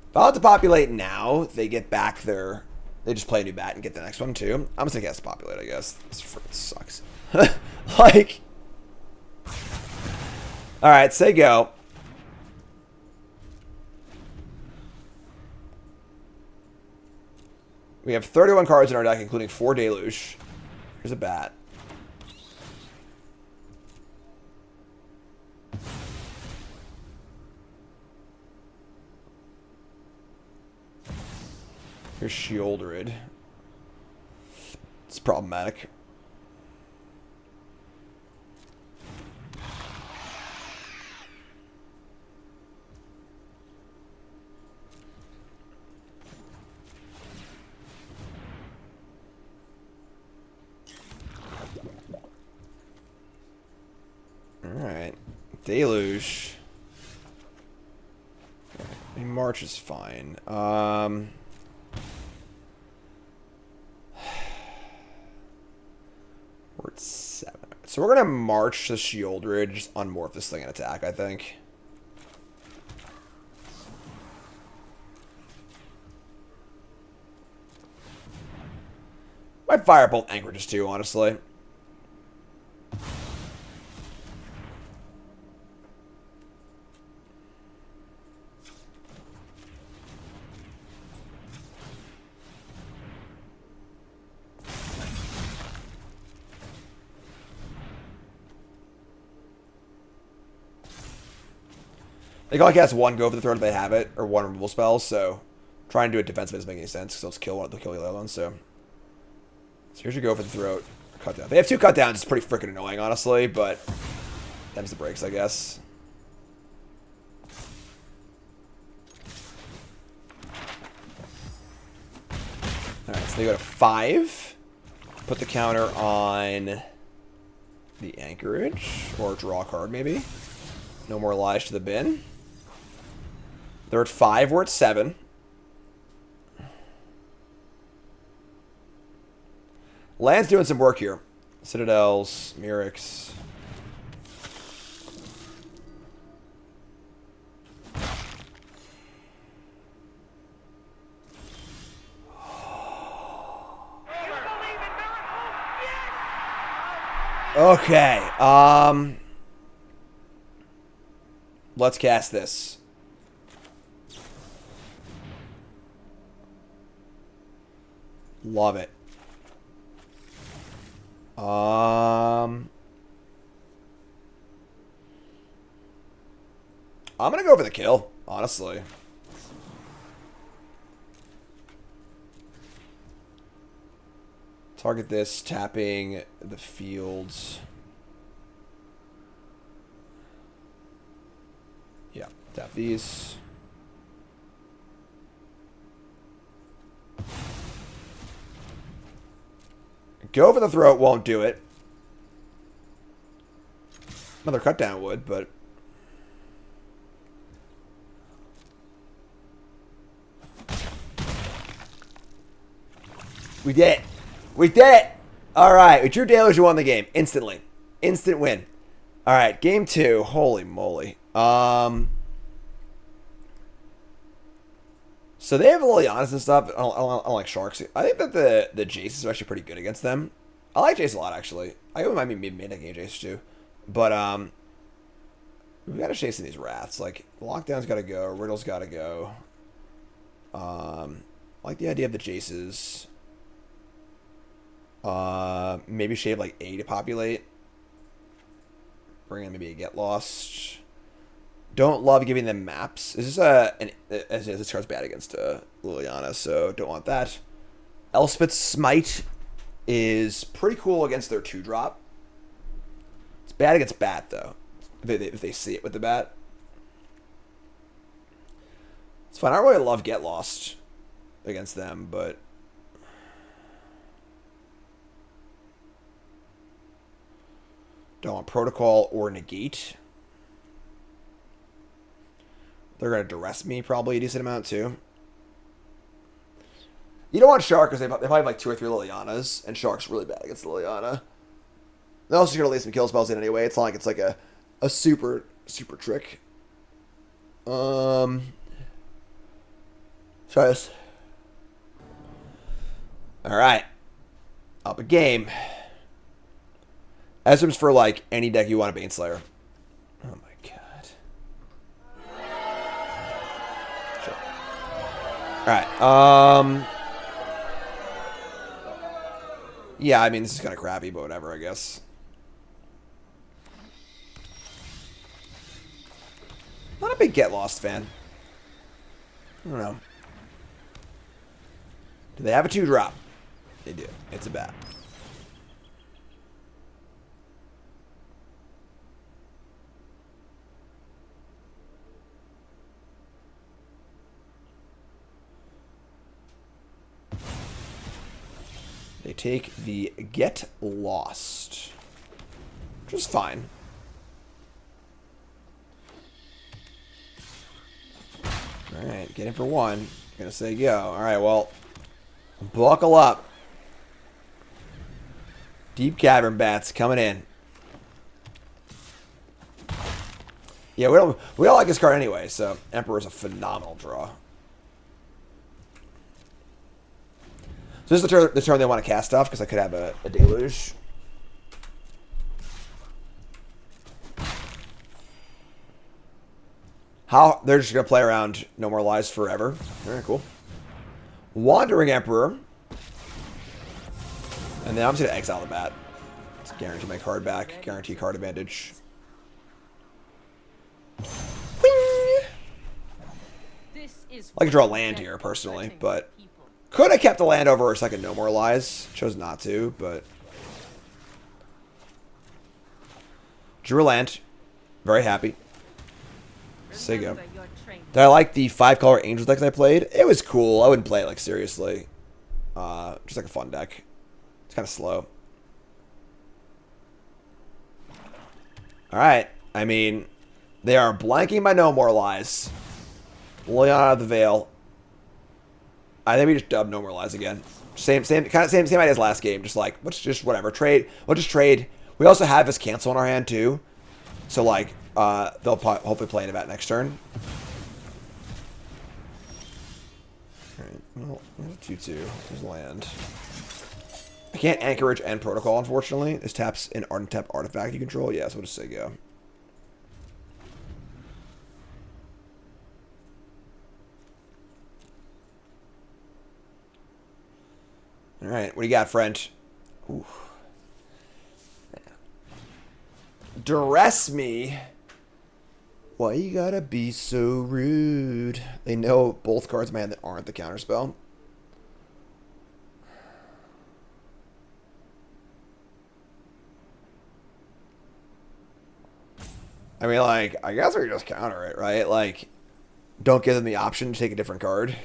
If I want to populate now, they get back their... They just play a new bat and get the next one, too. I'm just going to guess populate, I guess. This freaking sucks. Like... Alright, say go. We have 31 cards in our deck, including 4 Deluge. Here's a bat. Here's Sheoldred. It's problematic. Alright. Deluge. I mean, March is fine. We're at 7. So we're going to march the Sheoldred, just unmorph this thing and attack, I think. Might fire both Anchorages too, honestly. They can only cast one Go for the Throat if they have it, or one removal spell, so trying to do it defensively doesn't make any sense, because they'll kill the other one, so here's your Go for the Throat. Cut down. They have 2 cut downs, it's pretty freaking annoying, honestly, but them's the breaks, I guess. Alright, so they go to 5. Put the counter on the Anchorage, or draw a card, maybe. No more lies to the bin. They're at 5, we're at 7. Land's doing some work here. Citadels, Myrics. Okay, let's cast this. Love it. I'm gonna go for the kill, honestly. Target this, tapping the fields. Yeah, tap these. Go for the Throat won't do it. Another cut down would, but we did it. We did it! Alright, we drew Deluge, we won the game. Instantly. Instant win. Alright, game 2. Holy moly. So they have Lilianas and stuff. I don't like Sharks. I think that the Jace is actually pretty good against them. I like Jace a lot, actually. I might be mid-decking Jace, too. But, we gotta chase in these Wraths. Like, Lockdown's gotta go. Riddle's gotta go. I like the idea of the Jaces. Maybe shave like A to populate. Bring in maybe a Get Lost. Don't love giving them maps. Is this this card's bad against Liliana, so don't want that. Elspeth's Smite is pretty cool against their 2-drop. It's bad against Bat though. If they see it with the Bat. It's fine. I don't really love Get Lost against them, but don't want Protocol or Negate. They're going to duress me probably a decent amount too. You don't want Shark because they probably have like 2 or 3 Lilianas, and Shark's really bad against Liliana. They're also going to lay some kill spells in anyway. It's not like it's like a super trick. Try this. Alright. Up a game. Esper's for like any deck you want a Baneslayer. Oh my god. Sure. Alright, yeah, I mean this is kinda crappy, but whatever, I guess. Not a big Get Lost fan. I don't know. Do they have a 2-drop? They do. It's a bat. They take the Get Lost, which is fine. Alright, get in for 1. Gonna say go. Alright, well, buckle up. Deep Cavern Bats coming in. Yeah, we don't like this card anyway, so Emperor's a phenomenal draw. So this is the turn they want to cast stuff, because I could have a Deluge. How they're just gonna play around No More Lies forever. Alright, cool. Wandering Emperor. And then I'm just gonna exile the bat. Let's guarantee my card back. Guarantee card advantage. Whee! I could draw land here, personally, but could have kept the land over so I could no more lies. Chose not to, but... Drew a land. Very happy. Sigo. Did I like the 5-color Angels decks I played? It was cool. I wouldn't play it, like, seriously. Just like a fun deck. It's kind of slow. Alright. I mean, they are blanking my no more lies. Liliana out of the Veil. I think we just dub no more lies again. Same idea as last game. Just like, let's just whatever. Trade. We'll just trade. We also have this cancel in our hand too. So like, they'll hopefully play an event next turn. Alright, well, 2-2. There's land. I can't Anchorage and Protocol, unfortunately. This taps an untap artifact you control. Yeah, so we'll just say go. Alright, what do you got, friend? Ooh. Duress me? Why you gotta be so rude? They know both cards in my hand that aren't the counterspell. I mean, like, I guess we just counter it, right? Like, don't give them the option to take a different card.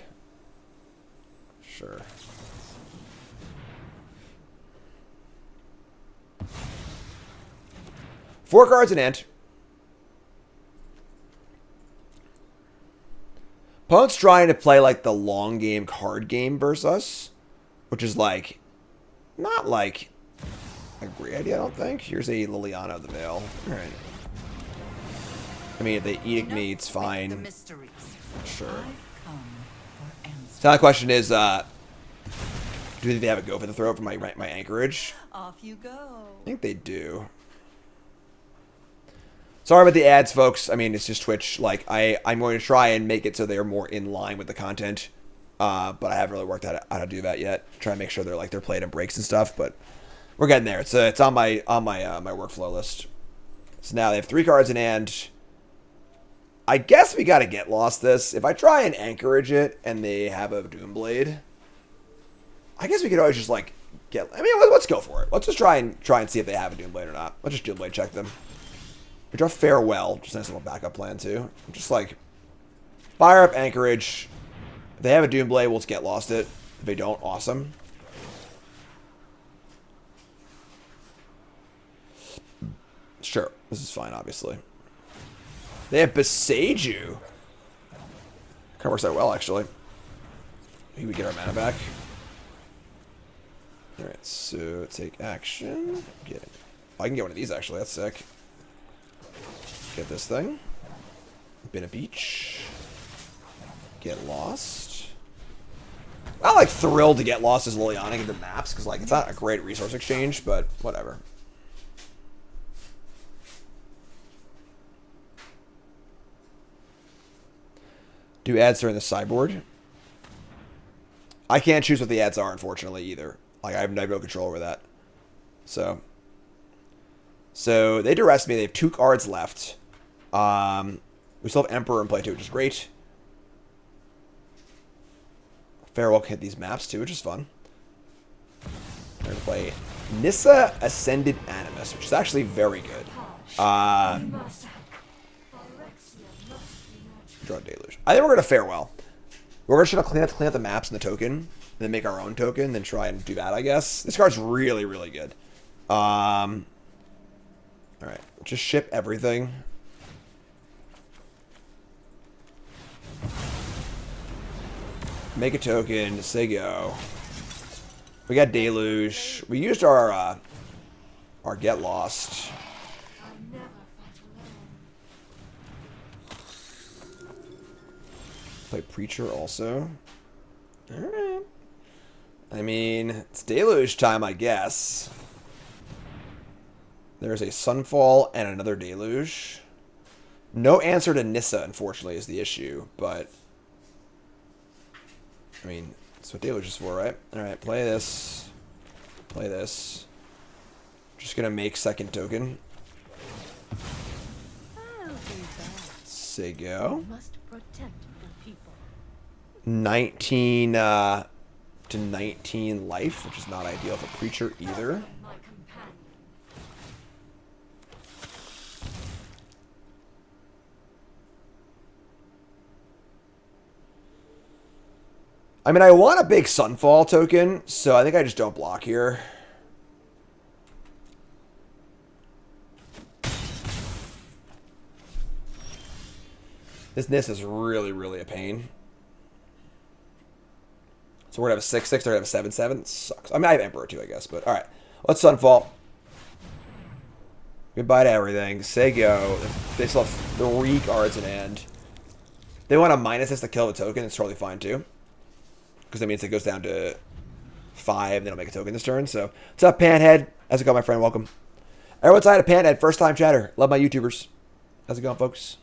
Sure. Four cards in hand. Opponent's trying to play like the long game card game versus us, which is like not like a great idea, I don't think. Here's a Liliana of the Veil. Alright. I mean, if they edict me, it's fine. Sure. So the question is, do you think they have a go for the throw for my Anchorage? Off you go. I think they do. Sorry about the ads, folks. I mean, it's just Twitch. Like, I'm going to try and make it so they're more in line with the content. But I haven't really worked out how to do that yet. Try and make sure they're played in breaks and stuff. But we're getting there. It's on my workflow list. So now they have 3 cards in hand. I guess we got to get lost this. If I try and Anchorage it and they have a Doomblade, I guess we could always just like get. I mean, let's go for it. Let's just try and see if they have a Doomblade or not. Let's just Doomblade check them. We draw Farewell, just a nice little backup plan too. Just like fire up Anchorage. If they have a Doomblade, we'll just get lost it. If they don't, awesome. Sure, this is fine, obviously. They have Beseiju. Kind of works out well, actually. Maybe we get our mana back. Alright, so take action. Get it. I can get one of these, actually. That's sick. Get this thing. Been a beach. Get lost. I'm like thrilled to get lost as Liliana into maps because like it's not a great resource exchange, but whatever. Do ads during the sideboard? I can't choose what the ads are, unfortunately, either. Like I have no control over that. So they duress me. They have 2 cards left. We still have Emperor in play too, which is great. Farewell can hit these maps too, which is fun. We're going to play Nissa Ascended Animus, which is actually very good. Draw Deluge. I think we're going to Farewell. We're going to try to clean up the maps and the token, and then make our own token, then try and do that, I guess. This card's really, really good. Alright, just ship everything. Make a token, say go. We got Deluge. We used our Get Lost. Play Preacher also. Alright. I mean, it's Deluge time, I guess. There's a Sunfall and another Deluge. No answer to Nissa, unfortunately, is the issue, but I mean, that's what Deluge is for, right? Alright, play this. Play this. Just gonna make second token. I'll do that. Say go. We must protect the people. 19 to 19 life, which is not ideal for creature either. I mean, I want a big Sunfall token, so I think I just don't block here. This Nis is really, really a pain. So we're going to have a 6/6, they're going to have a 7/7. Sucks. I mean, I have Emperor too, I guess, but alright. Let's Sunfall. Goodbye to everything. Say go. They still have 3 cards in hand. They want to minus this to kill the token. It's totally fine too. Because that means it goes down to 5. They don't make a token this turn. So, what's up, Panhead? How's it going, my friend? Welcome. Everyone's side of Panhead. First time chatter. Love my YouTubers. How's it going, folks?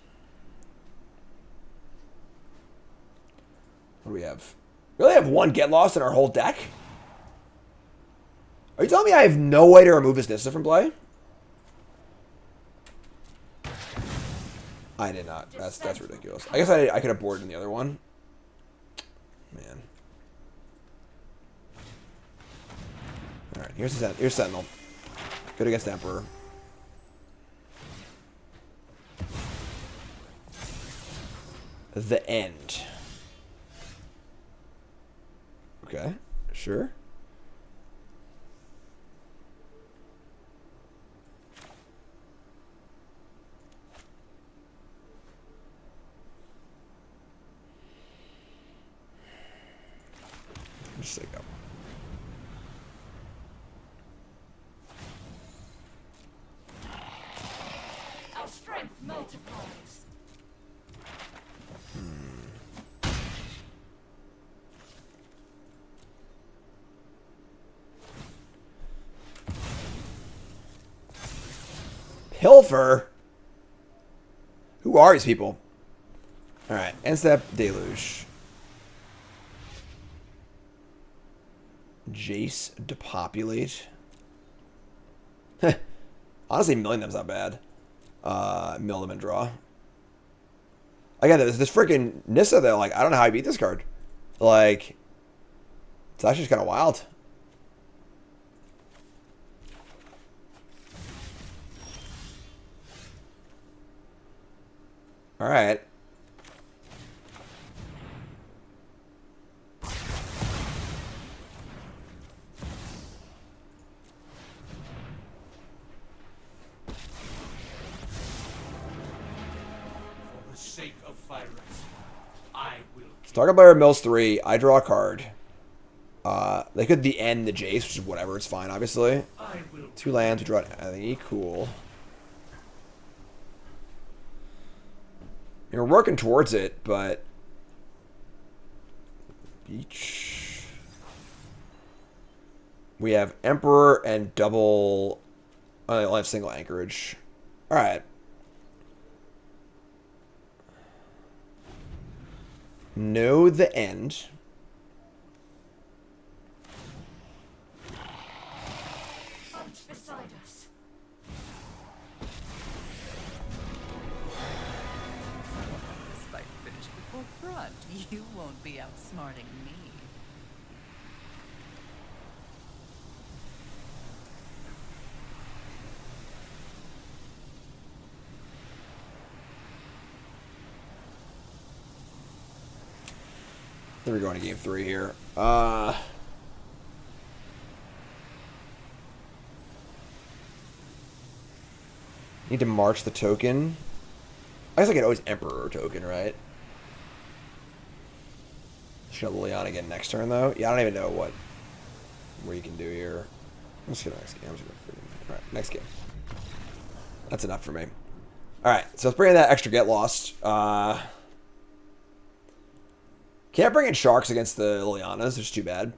What do we have? We only have 1 Get Lost in our whole deck? Are you telling me I have no way to remove this Nissa from play? I did not. That's ridiculous. I guess I could have boarded in the other one. Man. Alright, here's Sentinel. Good against Emperor. The end. Okay, sure. Just say go. Our strength multiplies. Pilfer? Who are these people? Alright, end step, Deluge. Jace, Depopulate. Honestly, milling them's not bad. Mill them and draw. Again, this freaking Nissa, though, like, I don't know how I beat this card. Like, it's actually just kind of wild. All right. For the sake of Pyrus, I will. Target player mills 3. I draw a card. They could the end the Jace, which is whatever. It's fine, obviously. 2 lands. We draw an E. Cool. We're working towards it, but Beach. We have Emperor and double. I only have single anchorage. All right. Know the end. Hunt beside us. This fight finished before front. You won't be outsmarting me. I think we're going to game 3 here. Need to march the token. I guess I could always Emperor token, right? Should Liliana again next turn, though. Yeah, I don't even know what you can do here. I'm just gonna next game. All right, next game. That's enough for me. All right, so let's bring in that extra Get Lost. Can't bring in Sharks against the Lilianas. It's too bad.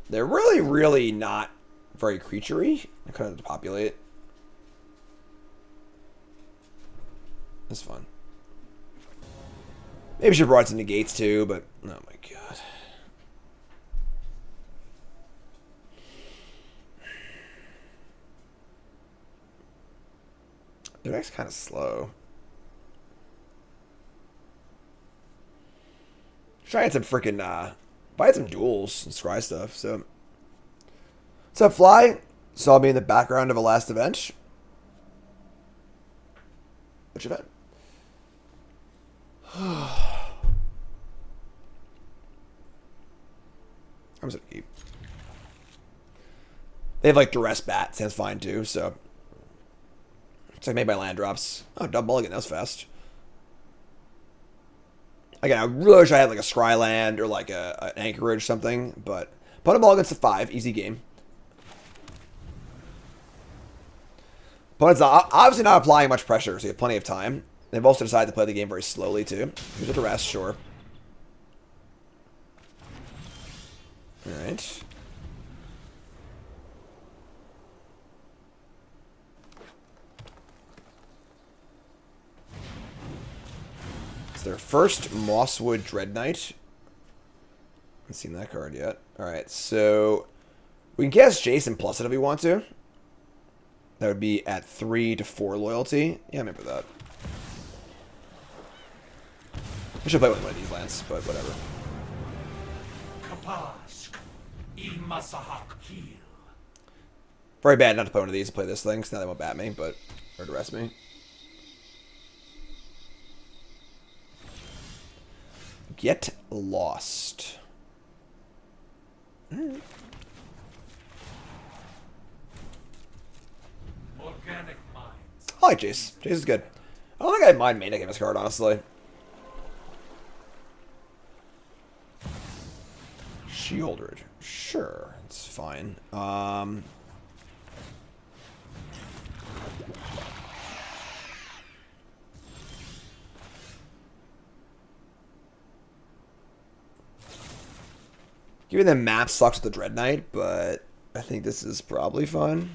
They're really, really not very creaturey. I kind of depopulate. That's fun. Maybe she brought some negates too, but oh my god. Their deck's kind of slow. Try and some freaking buy some duels and scry stuff. So what's up, Fly? Saw me in the background of a last event. Which event? I'm just gonna keep. They have like duress bat, sounds fine too, so it's like made by land drops. Oh, double mulligan, that was fast. Again, I really wish I had like a scry land or like an anchorage something, but put a mulligan's to 5, easy game. Opponent's obviously not applying much pressure, so you have plenty of time. They've also decided to play the game very slowly too. Here's a duress, sure. Alright. It's their first Mosswood Dread Knight. Haven't seen that card yet. Alright, so we can cast Jason plus it if we want to. That would be at 3 to 4 loyalty. Yeah, I remember that. I should play with one of these lands, but whatever. Very bad not to play one of these and play this thing, because now they won't bat me, but or arrest me. Get lost. Organic minds. I like Jace. Jace is good. I don't think I mind main decking this card, honestly. Shieldred. Sure, it's fine. Giving them map sucks with the Dread Knight, but I think this is probably fun.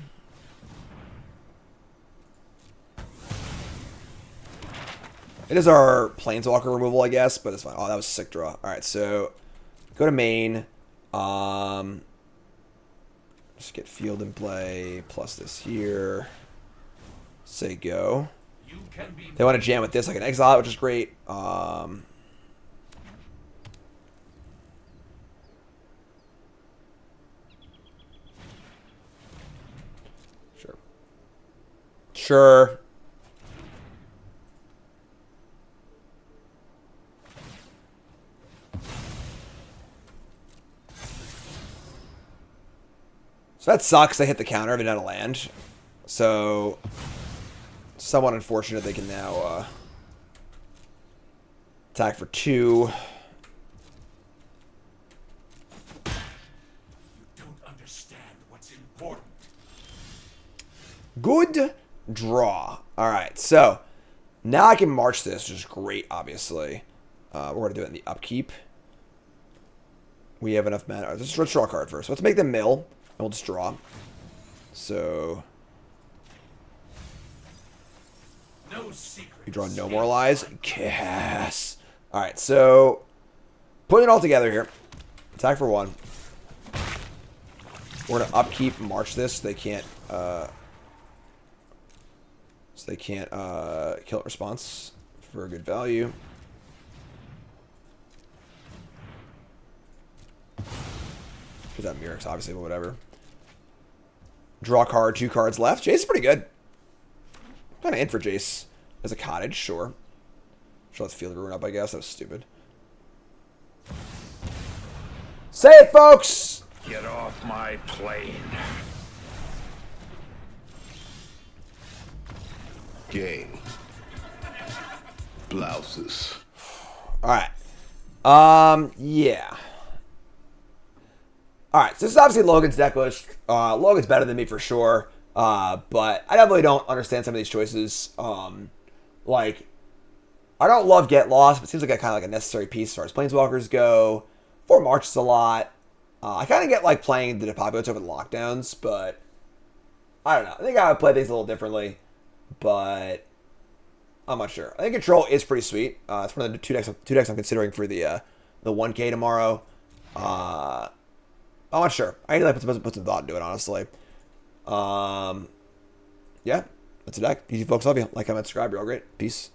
It is our Planeswalker removal, I guess, but it's fine. Oh, that was a sick draw. Alright, so go to main. Just get field in play, plus this here. Say go. They want to jam with this, like an exile, which is great. Sure. Sure. So that sucks. They hit the counter if it doesn't land. So, somewhat unfortunate they can now attack for 2. You don't understand what's important. Good draw. Alright, so now I can march this, which is great, obviously. We're going to do it in the upkeep. We have enough mana. Let's draw a card first. Let's make them mill. We'll just draw. So No secret. you draw no more lies. Yes. Alright, so putting it all together here. Attack for 1. We're gonna upkeep march this so they can't kill it response for a good value. Because that Mirrors, obviously, but whatever. Draw card, 2 cards left. Jace is pretty good. Kind of in for Jace. As a cottage, sure. Sure, let's field ruin up, I guess. That was stupid. Say it, folks! Get off my plane. Game. Blouses. Alright. Yeah. Alright, so this is obviously Logan's deck list. Logan's better than me for sure. But I definitely don't understand some of these choices. Like, I don't love Get Lost, but it seems like a kind of like a necessary piece as far as Planeswalkers go. 4 Marches a lot. I kind of get like playing the Depopulotes over the lockdowns, but I don't know. I think I would play things a little differently, but I'm not sure. I think Control is pretty sweet. It's one of the two decks I'm considering for the 1K tomorrow. I'm not sure. I need to put some thought into it, honestly. Yeah, that's a deck. Easy, folks. Love you. Like, comment, subscribe. You're all great. Peace.